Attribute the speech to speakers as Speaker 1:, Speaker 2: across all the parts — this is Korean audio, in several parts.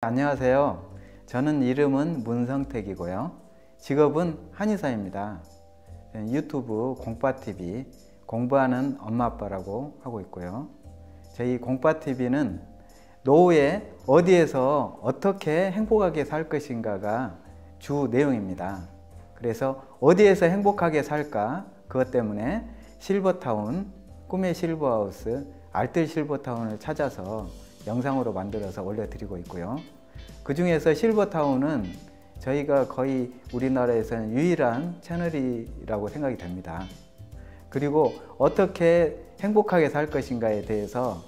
Speaker 1: 안녕하세요. 저는 이름은 문성택이고요. 직업은 한의사입니다. 유튜브 공빠TV 공부하는 엄마 아빠라고 하고 있고요. 저희 공빠TV는 노후에 어디에서 어떻게 행복하게 살 것인가가 주 내용입니다. 그래서 어디에서 행복하게 살까? 그것 때문에 실버타운, 꿈의 실버하우스, 알뜰 실버타운을 찾아서 영상으로 만들어서 올려드리고 있고요. 그 중에서 실버타운은 저희가 거의 우리나라에서는 유일한 채널이라고 생각이 됩니다. 그리고 어떻게 행복하게 살 것인가에 대해서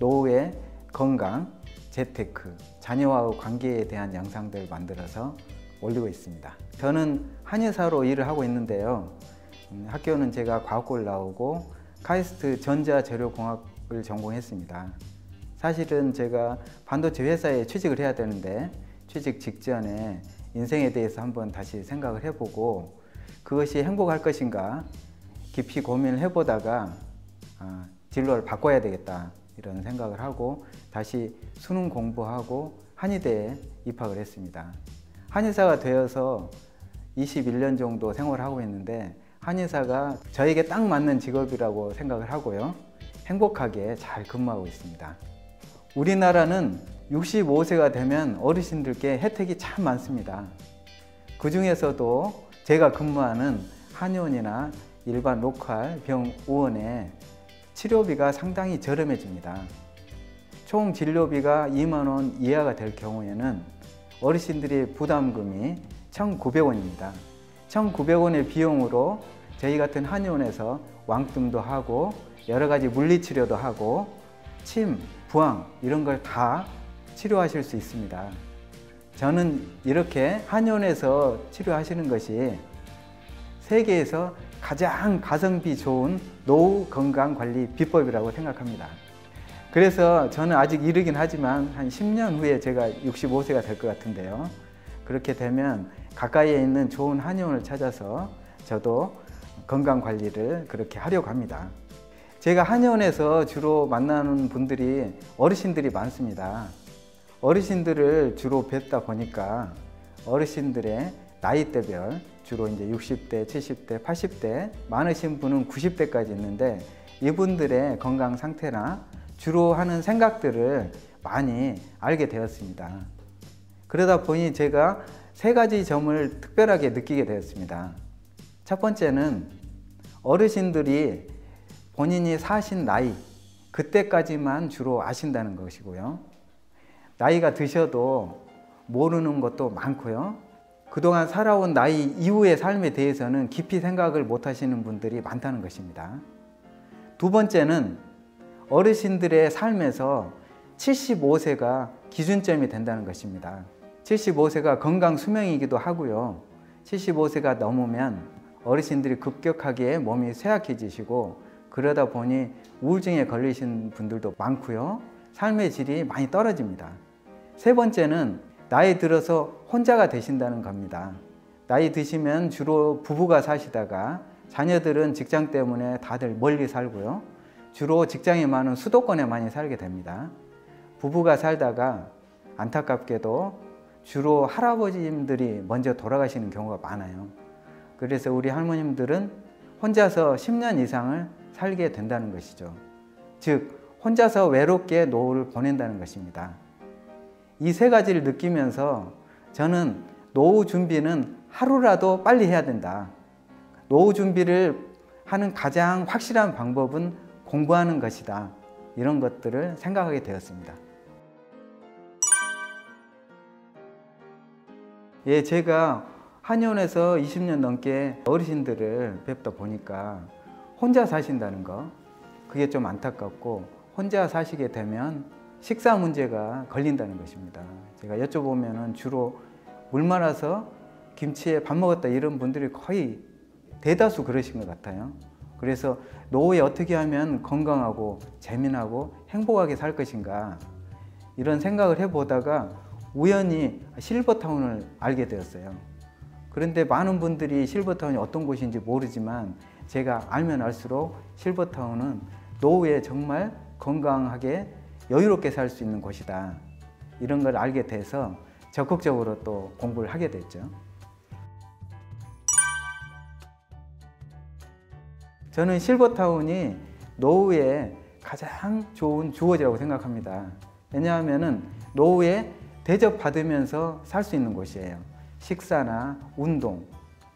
Speaker 1: 노후의 건강, 재테크, 자녀와의 관계에 대한 영상들을 만들어서 올리고 있습니다. 저는 한의사로 일을 하고 있는데요. 학교는 제가 과학고를 나오고 카이스트 전자재료공학을 전공했습니다. 사실은 제가 반도체 회사에 취직을 해야 되는데 취직 직전에 인생에 대해서 한번 다시 생각을 해보고 그것이 행복할 것인가 깊이 고민을 해보다가 진로를 바꿔야 되겠다 이런 생각을 하고 다시 수능 공부하고 한의대에 입학을 했습니다. 한의사가 되어서 21년 정도 생활을 하고 있는데 한의사가 저에게 딱 맞는 직업이라고 생각을 하고요. 행복하게 잘 근무하고 있습니다. 우리나라는 65세가 되면 어르신들께 혜택이 참 많습니다. 그 중에서도 제가 근무하는 한의원이나 일반 로컬 병원의 치료비가 상당히 저렴해집니다. 총 진료비가 2만 원 이하가 될 경우에는 어르신들의 부담금이 1,900원입니다. 1,900원의 비용으로 저희 같은 한의원에서 왕뜸도 하고 여러 가지 물리치료도 하고 침, 부항 이런 걸 다 치료하실 수 있습니다. 저는 이렇게 한의원에서 치료하시는 것이 세계에서 가장 가성비 좋은 노후 건강관리 비법이라고 생각합니다. 그래서 저는 아직 이르긴 하지만 한 10년 후에 제가 65세가 될 것 같은데요. 그렇게 되면 가까이에 있는 좋은 한의원을 찾아서 저도 건강관리를 그렇게 하려고 합니다. 제가 한의원에서 주로 만나는 분들이 어르신들이 많습니다. 어르신들을 주로 뵙다 보니까 어르신들의 나이대별 주로 이제 60대, 70대, 80대 많으신 분은 90대까지 있는데 이분들의 건강 상태나 주로 하는 생각들을 많이 알게 되었습니다. 그러다 보니 제가 세 가지 점을 특별하게 느끼게 되었습니다. 첫 번째는 어르신들이 본인이 사신 나이 그때까지만 주로 아신다는 것이고요. 나이가 드셔도 모르는 것도 많고요. 그동안 살아온 나이 이후의 삶에 대해서는 깊이 생각을 못 하시는 분들이 많다는 것입니다. 두 번째는 어르신들의 삶에서 75세가 기준점이 된다는 것입니다. 75세가 건강 수명이기도 하고요. 75세가 넘으면 어르신들이 급격하게 몸이 쇠약해지시고 그러다 보니 우울증에 걸리신 분들도 많고요. 삶의 질이 많이 떨어집니다. 세 번째는 나이 들어서 혼자가 되신다는 겁니다. 나이 드시면 주로 부부가 사시다가 자녀들은 직장 때문에 다들 멀리 살고요. 주로 직장이 많은 수도권에 많이 살게 됩니다. 부부가 살다가 안타깝게도 주로 할아버님들이 먼저 돌아가시는 경우가 많아요. 그래서 우리 할머님들은 혼자서 10년 이상을 살게 된다는 것이죠. 즉 혼자서 외롭게 노후를 보낸다는 것입니다. 이 세 가지를 느끼면서 저는 노후 준비는 하루라도 빨리 해야 된다. 노후 준비를 하는 가장 확실한 방법은 공부하는 것이다. 이런 것들을 생각하게 되었습니다. 예, 제가 한의원에서 20년 넘게 어르신들을 뵙다 보니까 혼자 사신다는 거 그게 좀 안타깝고 혼자 사시게 되면 식사 문제가 걸린다는 것입니다. 제가 여쭤보면 주로 물 말아서 김치에 밥 먹었다 이런 분들이 거의 대다수 그러신 것 같아요. 그래서 노후에 어떻게 하면 건강하고 재미나고 행복하게 살 것인가 이런 생각을 해보다가 우연히 실버타운을 알게 되었어요. 그런데 많은 분들이 실버타운이 어떤 곳인지 모르지만 제가 알면 알수록 실버타운은 노후에 정말 건강하게 여유롭게 살 수 있는 곳이다. 이런 걸 알게 돼서 적극적으로 또 공부를 하게 됐죠. 저는 실버타운이 노후에 가장 좋은 주거지라고 생각합니다. 왜냐하면 노후에 대접받으면서 살 수 있는 곳이에요. 식사나 운동,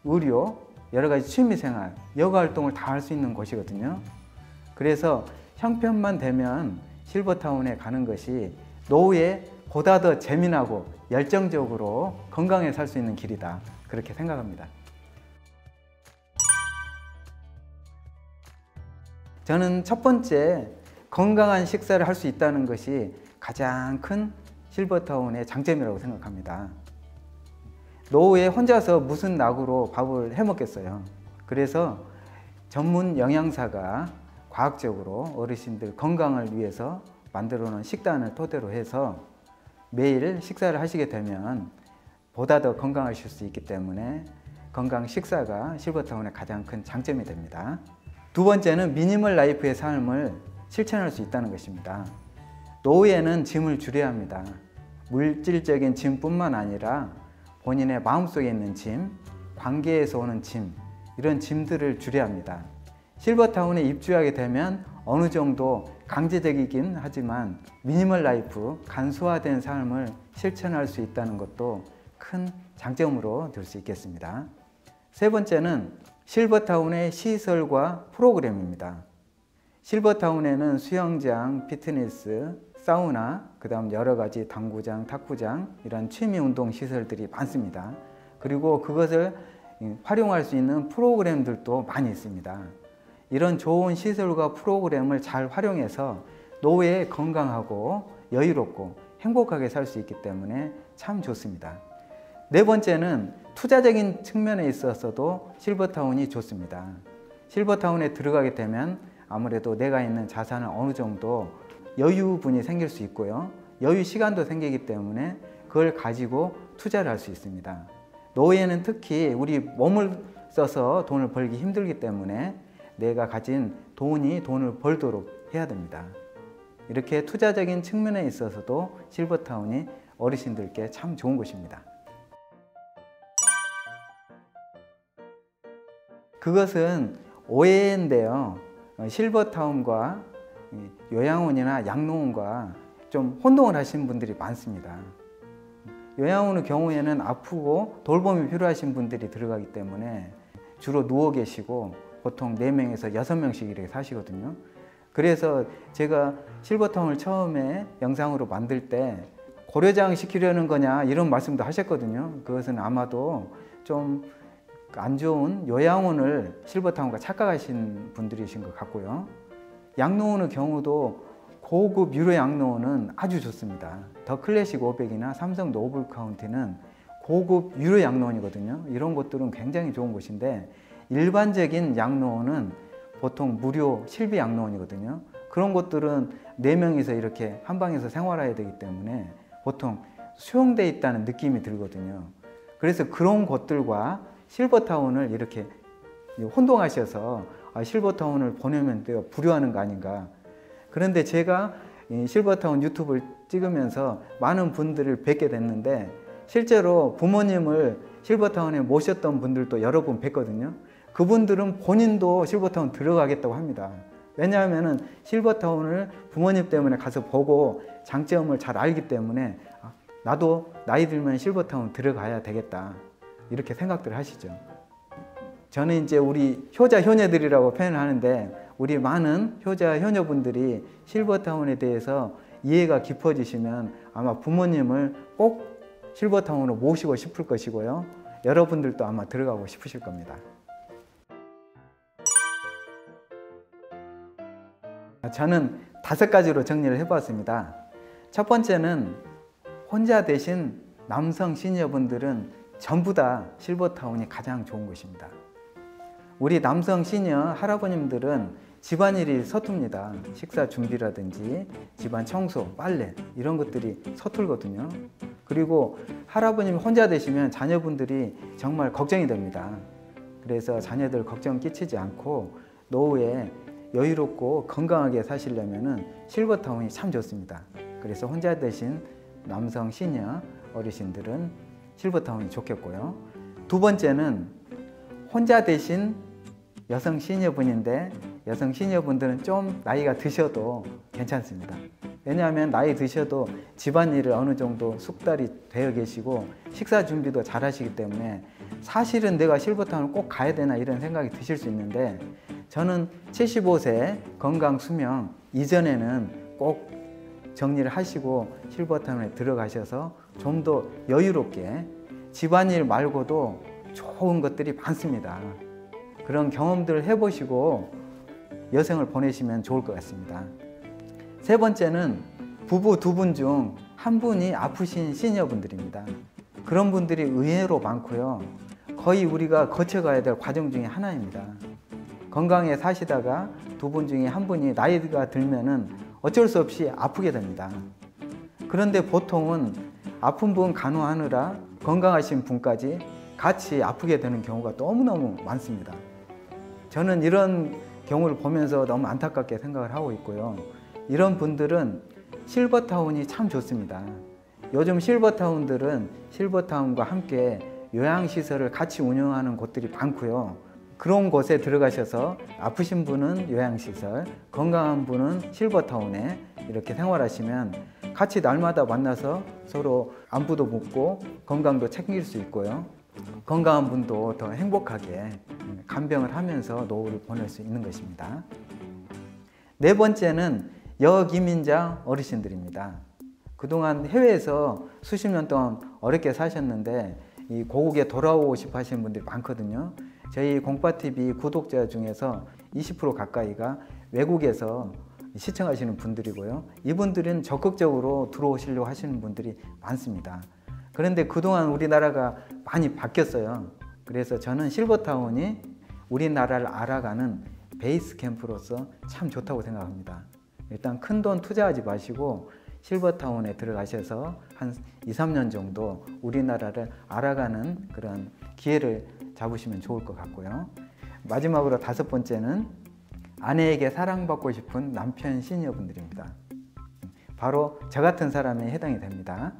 Speaker 1: 의료, 여러 가지 취미생활, 여가활동을 다 할 수 있는 곳이거든요. 그래서 형편만 되면 실버타운에 가는 것이 노후에 보다 더 재미나고 열정적으로 건강하게 살 수 있는 길이다, 그렇게 생각합니다. 저는 첫 번째, 건강한 식사를 할 수 있다는 것이 가장 큰 실버타운의 장점이라고 생각합니다. 노후에 혼자서 무슨 낙으로 밥을 해 먹겠어요. 그래서 전문 영양사가 과학적으로 어르신들 건강을 위해서 만들어 놓은 식단을 토대로 해서 매일 식사를 하시게 되면 보다 더 건강하실 수 있기 때문에 건강 식사가 실버타운의 가장 큰 장점이 됩니다. 두 번째는 미니멀 라이프의 삶을 실천할 수 있다는 것입니다. 노후에는 짐을 줄여야 합니다. 물질적인 짐뿐만 아니라 본인의 마음속에 있는 짐, 관계에서 오는 짐, 이런 짐들을 줄여야 합니다. 실버타운에 입주하게 되면 어느 정도 강제적이긴 하지만 미니멀 라이프, 간소화된 삶을 실천할 수 있다는 것도 큰 장점으로 들 수 있겠습니다. 세 번째는 실버타운의 시설과 프로그램입니다. 실버타운에는 수영장, 피트니스, 사우나, 그 다음 여러 가지 당구장, 탁구장, 이런 취미 운동 시설들이 많습니다. 그리고 그것을 활용할 수 있는 프로그램들도 많이 있습니다. 이런 좋은 시설과 프로그램을 잘 활용해서 노후에 건강하고 여유롭고 행복하게 살 수 있기 때문에 참 좋습니다. 네 번째는 투자적인 측면에 있어서도 실버타운이 좋습니다. 실버타운에 들어가게 되면 아무래도 내가 있는 자산은 어느 정도 여유분이 생길 수 있고요. 여유 시간도 생기기 때문에 그걸 가지고 투자를 할 수 있습니다. 노후에는 특히 우리 몸을 써서 돈을 벌기 힘들기 때문에 내가 가진 돈이 돈을 벌도록 해야 됩니다. 이렇게 투자적인 측면에 있어서도 실버타운이 어르신들께 참 좋은 곳입니다. 그것은 오해인데요. 실버타운과 요양원이나 양로원과 좀 혼동을 하신 분들이 많습니다. 요양원의 경우에는 아프고 돌봄이 필요하신 분들이 들어가기 때문에 주로 누워 계시고 보통 4명에서 6명씩 이렇게 사시거든요. 그래서 제가 실버타운을 처음에 영상으로 만들 때 고려장 시키려는 거냐 이런 말씀도 하셨거든요. 그것은 아마도 좀 안 좋은 요양원을 실버타운과 착각하신 분들이신 것 같고요. 양로원의 경우도 고급 유료 양로원은 아주 좋습니다. 더 클래식 500이나 삼성 노블 카운티는 고급 유료 양로원이거든요. 이런 곳들은 굉장히 좋은 곳인데 일반적인 양로원은 보통 무료 실비 양로원이거든요. 그런 곳들은 4명이서 이렇게 한 방에서 생활해야 되기 때문에 보통 수용되어 있다는 느낌이 들거든요. 그래서 그런 곳들과 실버타운을 이렇게 혼동하셔서 실버타운을 보내면 내가 불효하는 거 아닌가. 그런데 제가 실버타운 유튜브를 찍으면서 많은 분들을 뵙게 됐는데 실제로 부모님을 실버타운에 모셨던 분들도 여러 분 뵀거든요. 그분들은 본인도 실버타운 들어가겠다고 합니다. 왜냐하면 실버타운을 부모님 때문에 가서 보고 장점을 잘 알기 때문에 나도 나이 들면 실버타운 들어가야 되겠다, 이렇게 생각들 하시죠. 저는 이제 우리 효자 효녀들이라고 표현을 하는데 우리 많은 효자 효녀분들이 실버타운에 대해서 이해가 깊어지시면 아마 부모님을 꼭 실버타운으로 모시고 싶을 것이고요. 여러분들도 아마 들어가고 싶으실 겁니다. 저는 5가지로 정리를 해봤습니다. 첫 번째는 혼자 되신 남성 시니어분들은 전부 다 실버타운이 가장 좋은 곳입니다. 우리 남성 시니어 할아버님들은 집안일이 서툽니다. 식사 준비라든지 집안 청소, 빨래 이런 것들이 서툴거든요. 그리고 할아버님이 혼자 되시면 자녀분들이 정말 걱정이 됩니다. 그래서 자녀들 걱정 끼치지 않고 노후에 여유롭고 건강하게 사시려면 실버타운이 참 좋습니다. 그래서 혼자 되신 남성 시니어 어르신들은 실버타운이 좋겠고요. 두 번째는 혼자 되신 여성 시니어분인데 여성 시니어분들은 좀 나이가 드셔도 괜찮습니다. 왜냐하면 나이 드셔도 집안일을 어느 정도 숙달이 되어 계시고 식사 준비도 잘 하시기 때문에 사실은 내가 실버타운을 꼭 가야 되나 이런 생각이 드실 수 있는데, 저는 75세 건강 수명 이전에는 꼭 정리를 하시고 실버타운에 들어가셔서 좀 더 여유롭게, 집안일 말고도 좋은 것들이 많습니다. 그런 경험들을 해보시고 여생을 보내시면 좋을 것 같습니다. 세 번째는 부부 두 분 중 한 분이 아프신 시니어분들입니다. 그런 분들이 의외로 많고요. 거의 우리가 거쳐가야 될 과정 중에 하나입니다. 건강에 사시다가 두 분 중에 한 분이 나이가 들면은 어쩔 수 없이 아프게 됩니다. 그런데 보통은 아픈 분 간호하느라 건강하신 분까지 같이 아프게 되는 경우가 너무너무 많습니다. 저는 이런 경우를 보면서 너무 안타깝게 생각을 하고 있고요. 이런 분들은 실버타운이 참 좋습니다. 요즘 실버타운들은 실버타운과 함께 요양시설을 같이 운영하는 곳들이 많고요. 그런 곳에 들어가셔서 아프신 분은 요양시설, 건강한 분은 실버타운에 이렇게 생활하시면 같이 날마다 만나서 서로 안부도 묻고 건강도 챙길 수 있고요. 건강한 분도 더 행복하게 간병을 하면서 노후를 보낼 수 있는 것입니다. 네 번째는 여기민자 어르신들입니다. 그동안 해외에서 수십 년 동안 어렵게 사셨는데 이 고국에 돌아오고 싶어 하시는 분들이 많거든요. 저희 공빠TV 구독자 중에서 20% 가까이가 외국에서 시청하시는 분들이고요. 이분들은 적극적으로 들어오시려고 하시는 분들이 많습니다. 그런데 그동안 우리나라가 많이 바뀌었어요. 그래서 저는 실버타운이 우리나라를 알아가는 베이스 캠프로서 참 좋다고 생각합니다. 일단 큰돈 투자하지 마시고 실버타운에 들어가셔서 한 2, 3년 정도 우리나라를 알아가는 그런 기회를 잡으시면 좋을 것 같고요. 마지막으로 다섯 번째는 아내에게 사랑받고 싶은 남편 시니어분들입니다. 바로 저 같은 사람에 해당이 됩니다.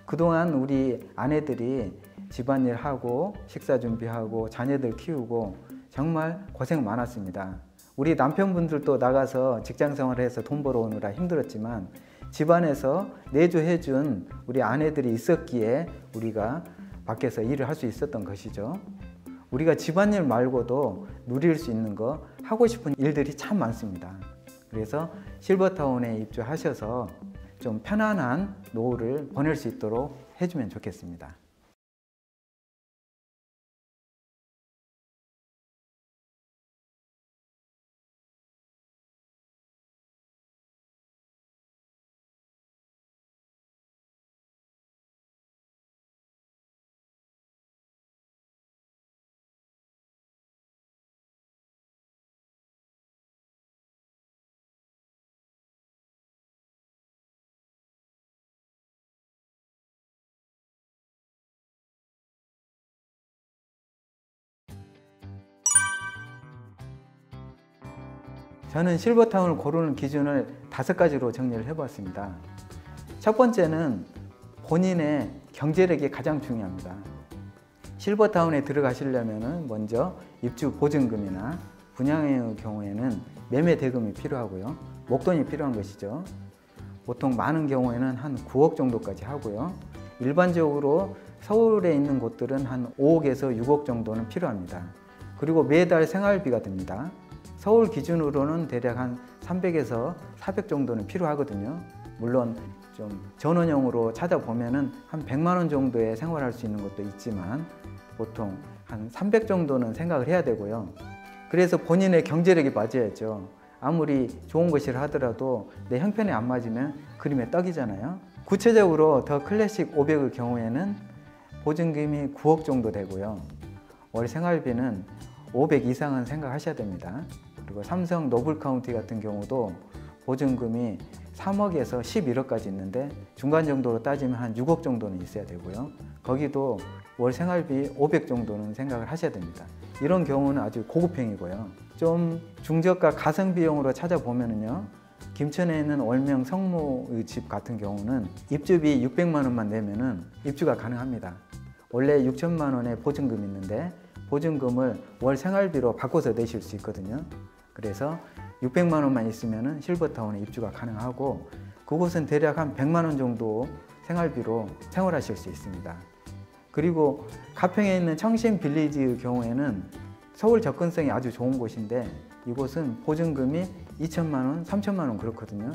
Speaker 1: 그동안 우리 아내들이 집안일하고 식사 준비하고 자녀들 키우고 정말 고생 많았습니다. 우리 남편분들도 나가서 직장생활을 해서 돈 벌어오느라 힘들었지만 집안에서 내조해준 우리 아내들이 있었기에 우리가 밖에서 일을 할 수 있었던 것이죠. 우리가 집안일 말고도 누릴 수 있는 거, 하고 싶은 일들이 참 많습니다. 그래서 실버타운에 입주하셔서 좀 편안한 노후를 보낼 수 있도록 해주면 좋겠습니다. 저는 실버타운을 고르는 기준을 5가지로 정리를 해봤습니다. 첫 번째는 본인의 경제력이 가장 중요합니다. 실버타운에 들어가시려면 먼저 입주 보증금이나 분양의 경우에는 매매 대금이 필요하고요. 목돈이 필요한 것이죠. 보통 많은 경우에는 한 9억 정도까지 하고요. 일반적으로 서울에 있는 곳들은 한 5억에서 6억 정도는 필요합니다. 그리고 매달 생활비가 듭니다. 서울 기준으로는 대략 한 300에서 400 정도는 필요하거든요. 물론 좀 전원형으로 찾아보면은 한 100만 원 정도에 생활할 수 있는 것도 있지만 보통 한 300 정도는 생각을 해야 되고요. 그래서 본인의 경제력이 맞아야죠. 아무리 좋은 것이라 하더라도 내 형편에 안 맞으면 그림의 떡이잖아요. 구체적으로 더 클래식 500의 경우에는 보증금이 9억 정도 되고요. 월 생활비는 500 이상은 생각하셔야 됩니다. 그리고 삼성 노블카운티 같은 경우도 보증금이 3억에서 11억까지 있는데 중간 정도로 따지면 한 6억 정도는 있어야 되고요. 거기도 월 생활비 500 정도는 생각을 하셔야 됩니다. 이런 경우는 아주 고급형이고요. 좀 중저가 가성비용으로 찾아보면요. 김천에 있는 월명 성모의 집 같은 경우는 입주비 600만 원만 내면은 입주가 가능합니다. 원래 6천만 원의 보증금이 있는데 보증금을 월 생활비로 바꿔서 내실 수 있거든요. 그래서 600만 원만 있으면은 실버타운에 입주가 가능하고 그곳은 대략 한 100만 원 정도 생활비로 생활하실 수 있습니다. 그리고 가평에 있는 청신 빌리지의 경우에는 서울 접근성이 아주 좋은 곳인데 이곳은 보증금이 2천만 원, 3천만 원 그렇거든요.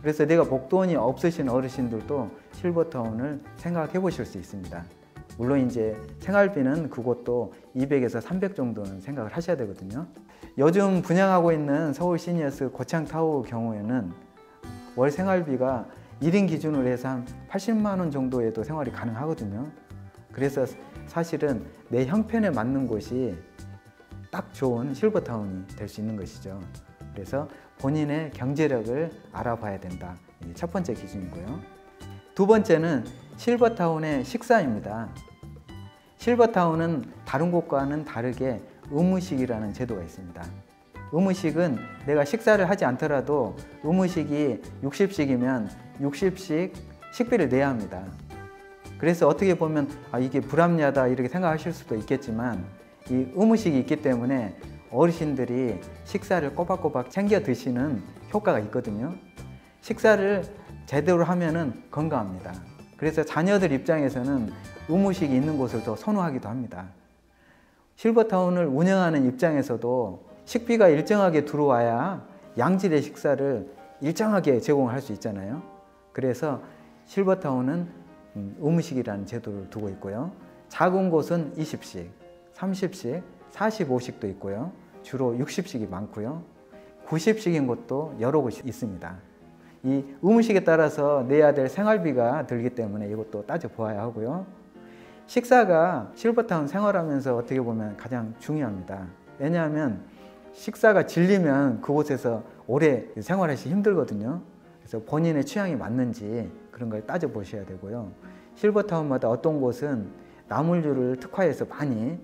Speaker 1: 그래서 내가 목돈이 없으신 어르신들도 실버타운을 생각해 보실 수 있습니다. 물론 이제 생활비는 그곳도 200에서 300 정도는 생각을 하셔야 되거든요. 요즘 분양하고 있는 서울 시니어스 고창타워 경우에는 월 생활비가 1인 기준으로 해서 한 80만 원 정도에도 생활이 가능하거든요. 그래서 사실은 내 형편에 맞는 곳이 딱 좋은 실버타운이 될 수 있는 것이죠. 그래서 본인의 경제력을 알아봐야 된다. 이게 첫 번째 기준이고요. 두 번째는 실버타운의 식사입니다. 실버타운은 다른 곳과는 다르게 의무식이라는 제도가 있습니다. 의무식은 내가 식사를 하지 않더라도 의무식이 60식이면 60식 식비를 내야 합니다. 그래서 어떻게 보면 이게 불합리하다 이렇게 생각하실 수도 있겠지만 이 의무식이 있기 때문에 어르신들이 식사를 꼬박꼬박 챙겨 드시는 효과가 있거든요. 식사를 제대로 하면은 건강합니다. 그래서 자녀들 입장에서는 의무식이 있는 곳을 더 선호하기도 합니다. 실버타운을 운영하는 입장에서도 식비가 일정하게 들어와야 양질의 식사를 일정하게 제공할 수 있잖아요. 그래서 실버타운은 의무식이라는 제도를 두고 있고요. 작은 곳은 20식, 30식, 45식도 있고요. 주로 60식이 많고요. 90식인 곳도 여러 곳이 있습니다. 이 의무식에 따라서 내야 될 생활비가 들기 때문에 이것도 따져보아야 하고요. 식사가 실버타운 생활하면서 어떻게 보면 가장 중요합니다. 왜냐하면 식사가 질리면 그곳에서 오래 생활하시기 힘들거든요. 그래서 본인의 취향이 맞는지 그런 걸 따져보셔야 되고요. 실버타운마다 어떤 곳은 나물류를 특화해서 많이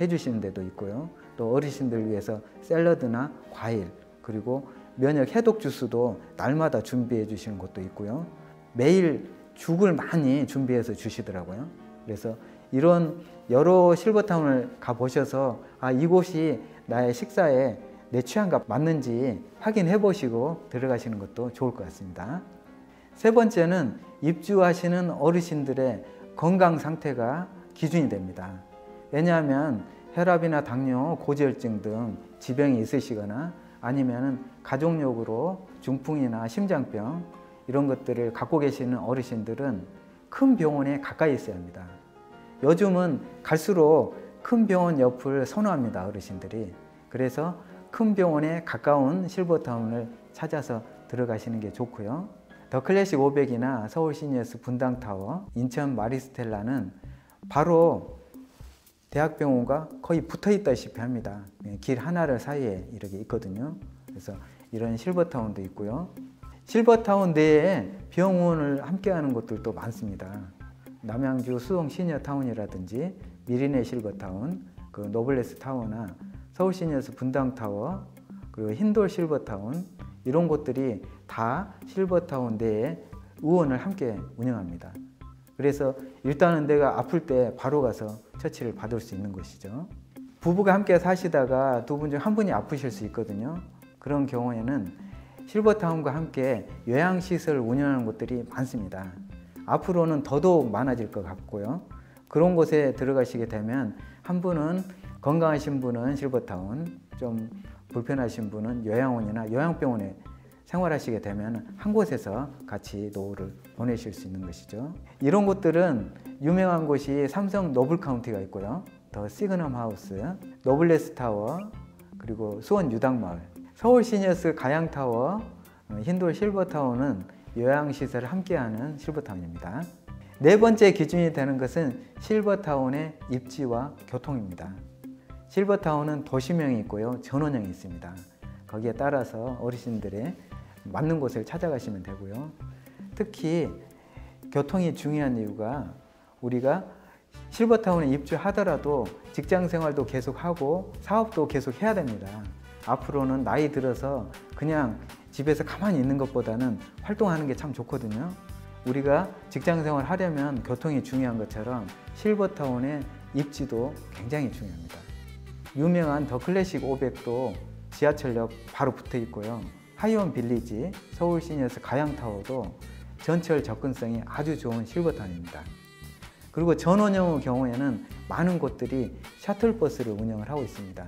Speaker 1: 해주시는 데도 있고요. 또 어르신들 위해서 샐러드나 과일 그리고 면역 해독 주스도 날마다 준비해 주시는 곳도 있고요. 매일 죽을 많이 준비해서 주시더라고요. 그래서 이런 여러 실버타운을 가보셔서 이곳이 나의 식사에 내 취향과 맞는지 확인해 보시고 들어가시는 것도 좋을 것 같습니다. 세 번째는 입주하시는 어르신들의 건강 상태가 기준이 됩니다. 왜냐하면 혈압이나 당뇨, 고지혈증 등 지병이 있으시거나 아니면 가족력으로 중풍이나 심장병 이런 것들을 갖고 계시는 어르신들은 큰 병원에 가까이 있어야 합니다. 요즘은 갈수록 큰 병원 옆을 선호합니다, 어르신들이. 그래서 큰 병원에 가까운 실버타운을 찾아서 들어가시는 게 좋고요. 더 클래식 500이나 서울 시니어스 분당타워, 인천 마리스텔라는 바로 대학병원과 거의 붙어 있다시피 합니다. 길 하나를 사이에 이렇게 있거든요. 그래서 이런 실버타운도 있고요. 실버타운 내에 병원을 함께하는 곳들도 많습니다. 남양주 수동 시니어타운이라든지 미리네 실버타운, 그 노블레스 타워나 서울 시니어스 분당타워, 그리고 흰돌 실버타운 이런 곳들이 다 실버타운 내에 의원을 함께 운영합니다. 그래서 일단은 내가 아플 때 바로 가서 처치를 받을 수 있는 것이죠. 부부가 함께 사시다가 두 분 중 한 분이 아프실 수 있거든요. 그런 경우에는 실버타운과 함께 요양시설 운영하는 곳들이 많습니다. 앞으로는 더더욱 많아질 것 같고요. 그런 곳에 들어가시게 되면 한 분은 건강하신 분은 실버타운, 좀 불편하신 분은 요양원이나 요양병원에 생활하시게 되면 한 곳에서 같이 노후를 보내실 수 있는 것이죠. 이런 곳들은 유명한 곳이 삼성 노블카운티가 있고요. 더 시그넘 하우스, 노블레스 타워, 그리고 수원 유당마을, 서울 시니어스 가양타워, 흰돌 실버타운은 요양시설을 함께하는 실버타운입니다. 네 번째 기준이 되는 것은 실버타운의 입지와 교통입니다. 실버타운은 도시명이 있고요, 전원형이 있습니다. 거기에 따라서 어르신들의 맞는 곳을 찾아가시면 되고요. 특히 교통이 중요한 이유가 우리가 실버타운에 입주하더라도 직장 생활도 계속하고 사업도 계속 해야 됩니다. 앞으로는 나이 들어서 그냥 집에서 가만히 있는 것보다는 활동하는 게 참 좋거든요. 우리가 직장생활 하려면 교통이 중요한 것처럼 실버타운의 입지도 굉장히 중요합니다. 유명한 더 클래식 500도 지하철역 바로 붙어 있고요. 하이원 빌리지, 서울 시내에서 가양타워도 전철 접근성이 아주 좋은 실버타운입니다. 그리고 전원형의 경우에는 많은 곳들이 셔틀버스를 운영을 하고 있습니다.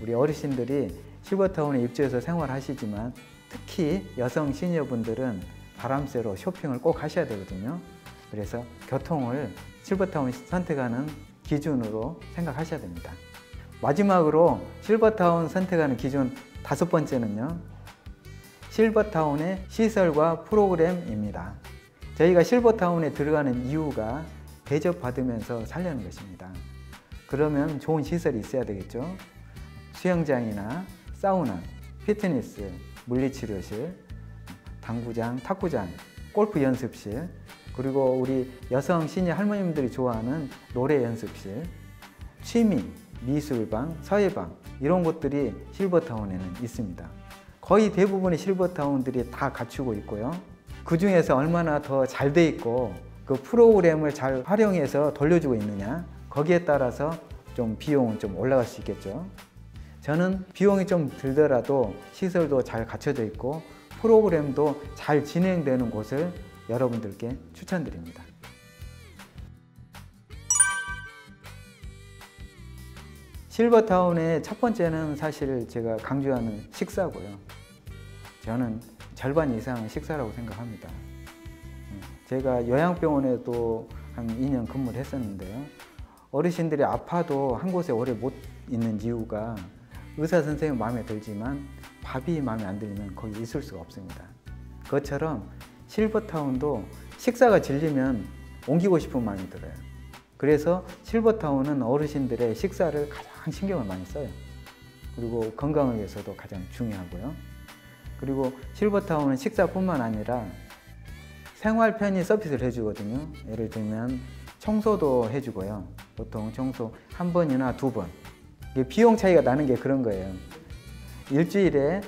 Speaker 1: 우리 어르신들이 실버타운에 입주해서 생활하시지만 특히 여성 시니어분들은 바람 쐬러 쇼핑을 꼭 하셔야 되거든요. 그래서 교통을 실버타운 선택하는 기준으로 생각하셔야 됩니다. 마지막으로 실버타운 선택하는 기준 5번째는요. 실버타운의 시설과 프로그램입니다. 저희가 실버타운에 들어가는 이유가 대접받으면서 살려는 것입니다. 그러면 좋은 시설이 있어야 되겠죠. 수영장이나 사우나, 피트니스, 물리치료실, 당구장, 탁구장, 골프 연습실, 그리고 우리 여성 시니어 할머님들이 좋아하는 노래 연습실, 취미, 미술방, 서예방 이런 곳들이 실버타운에는 있습니다. 거의 대부분의 실버타운들이 다 갖추고 있고요. 그 중에서 얼마나 더 잘 돼 있고 그 프로그램을 잘 활용해서 돌려주고 있느냐, 거기에 따라서 좀 비용은 좀 올라갈 수 있겠죠. 저는 비용이 좀 들더라도 시설도 잘 갖춰져 있고 프로그램도 잘 진행되는 곳을 여러분들께 추천드립니다. 실버타운의 첫 번째는 사실 제가 강조하는 식사고요. 저는 절반 이상은 식사라고 생각합니다. 제가 요양병원에도 한 2년 근무를 했었는데요. 어르신들이 아파도 한 곳에 오래 못 있는 이유가 의사 선생님 마음에 들지만 밥이 마음에 안 들면 거기 있을 수가 없습니다. 그것처럼 실버타운도 식사가 질리면 옮기고 싶은 마음이 들어요. 그래서 실버타운은 어르신들의 식사를 가장 신경을 많이 써요. 그리고 건강을 위해서도 가장 중요하고요. 그리고 실버타운은 식사뿐만 아니라 생활 편의 서비스를 해주거든요. 예를 들면 청소도 해주고요. 보통 청소 한 번이나 2번. 비용 차이가 나는 게 그런 거예요. 일주일에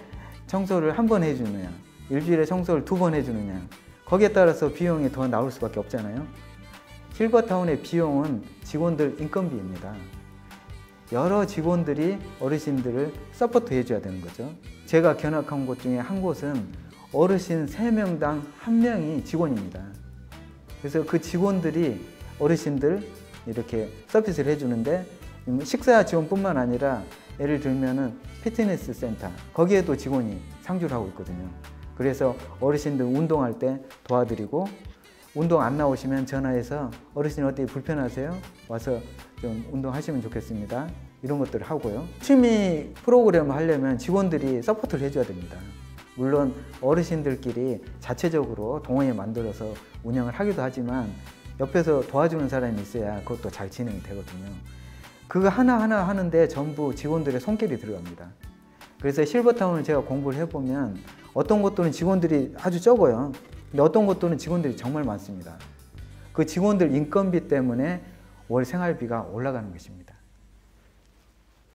Speaker 1: 청소를 한 번 해주느냐, 일주일에 청소를 2번 해주느냐, 거기에 따라서 비용이 더 나올 수밖에 없잖아요. 실버타운의 비용은 직원들 인건비입니다. 여러 직원들이 어르신들을 서포트 해줘야 되는 거죠. 제가 견학한 곳 중에 한 곳은 어르신 3명당 1명이 직원입니다. 그래서 그 직원들이 어르신들 이렇게 서비스를 해주는데 식사 지원뿐만 아니라 예를 들면은 피트니스 센터, 거기에도 직원이 상주를 하고 있거든요. 그래서 어르신들 운동할 때 도와드리고, 운동 안 나오시면 전화해서 어르신 어떻게 불편하세요? 와서 좀 운동하시면 좋겠습니다. 이런 것들을 하고요. 취미 프로그램을 하려면 직원들이 서포트를 해줘야 됩니다. 물론 어르신들끼리 자체적으로 동호회 만들어서 운영을 하기도 하지만 옆에서 도와주는 사람이 있어야 그것도 잘 진행이 되거든요. 그거 하나하나 하는데 전부 직원들의 손길이 들어갑니다. 그래서 실버타운을 제가 공부를 해보면 어떤 곳들은 직원들이 아주 적어요. 근데 어떤 곳들은 직원들이 정말 많습니다. 그 직원들 인건비 때문에 월 생활비가 올라가는 것입니다.